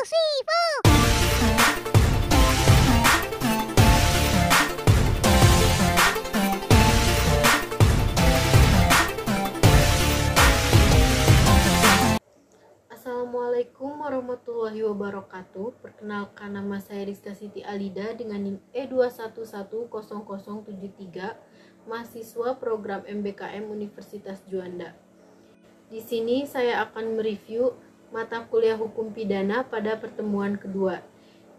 Assalamualaikum warahmatullahi wabarakatuh. Perkenalkan, nama saya Rizka Siti Alida dengan NIM E2110073, mahasiswa program MBKM Universitas Juanda. Di sini saya akan mereview mata kuliah hukum pidana pada pertemuan kedua,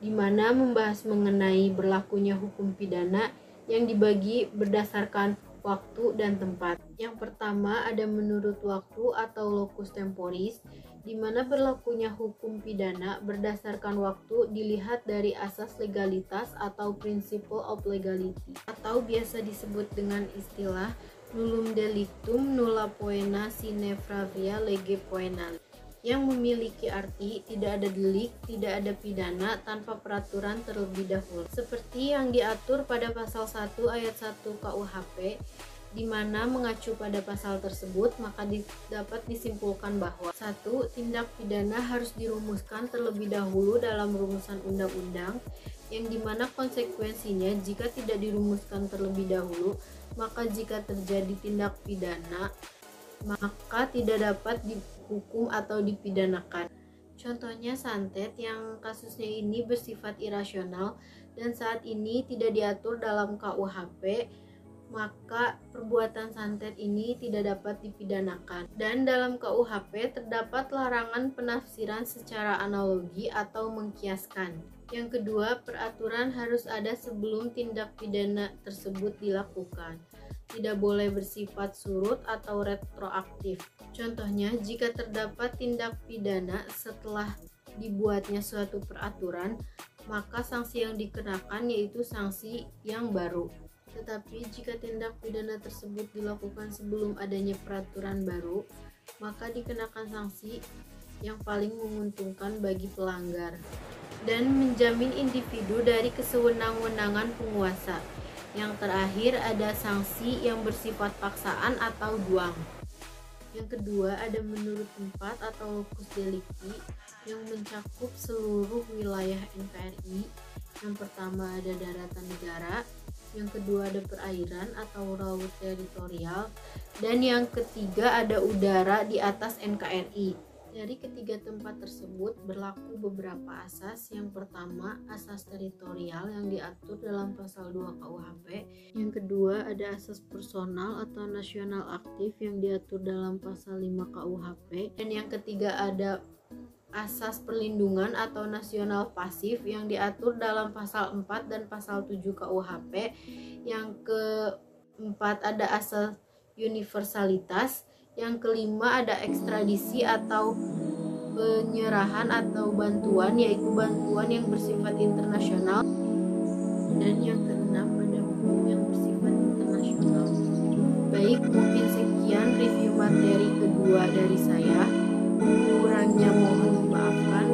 di mana membahas mengenai berlakunya hukum pidana yang dibagi berdasarkan waktu dan tempat. Yang pertama ada menurut waktu atau locus temporis, di mana berlakunya hukum pidana berdasarkan waktu dilihat dari asas legalitas atau principle of legality, atau biasa disebut dengan istilah nullum delictum nulla poena sine pravia lege poenali, yang memiliki arti tidak ada delik, tidak ada pidana tanpa peraturan terlebih dahulu, seperti yang diatur pada pasal 1 ayat 1 KUHP, di mana mengacu pada pasal tersebut maka dapat disimpulkan bahwa 1. Tindak pidana harus dirumuskan terlebih dahulu dalam rumusan undang-undang, yang dimana konsekuensinya jika tidak dirumuskan terlebih dahulu maka jika terjadi tindak pidana maka tidak dapat dihukum atau dipidanakan. Contohnya santet yang kasusnya ini bersifat irasional dan saat ini tidak diatur dalam KUHP, maka perbuatan santet ini tidak dapat dipidanakan. Dan dalam KUHP terdapat larangan penafsiran secara analogi atau mengkiaskan. Yang kedua, peraturan harus ada sebelum tindak pidana tersebut dilakukan. Tidak boleh bersifat surut atau retroaktif. Contohnya, jika terdapat tindak pidana setelah dibuatnya suatu peraturan, maka sanksi yang dikenakan yaitu sanksi yang baru. Tetapi jika tindak pidana tersebut dilakukan sebelum adanya peraturan baru, maka dikenakan sanksi yang paling menguntungkan bagi pelanggar dan menjamin individu dari kesewenang-wenangan penguasa. Yang terakhir ada sanksi yang bersifat paksaan atau duang. Yang kedua ada menurut tempat atau locus delicti yang mencakup seluruh wilayah NKRI. Yang pertama ada daratan negara, yang kedua ada perairan atau laut teritorial, dan yang ketiga ada udara di atas NKRI. Dari ketiga tempat tersebut berlaku beberapa asas. Yang pertama, asas teritorial yang diatur dalam pasal 2 KUHP. Yang kedua, ada asas personal atau nasional aktif yang diatur dalam pasal 5 KUHP. Dan yang ketiga, ada asas perlindungan atau nasional pasif yang diatur dalam pasal 4 dan pasal 7 KUHP. Yang keempat, ada asas universalitas. Yang kelima ada ekstradisi atau penyerahan atau bantuan, yaitu bantuan yang bersifat internasional. Dan yang keenam ada hukum yang bersifat internasional. Baik, mungkin sekian review materi kedua dari saya. Kurangnya mohon dimaafkan.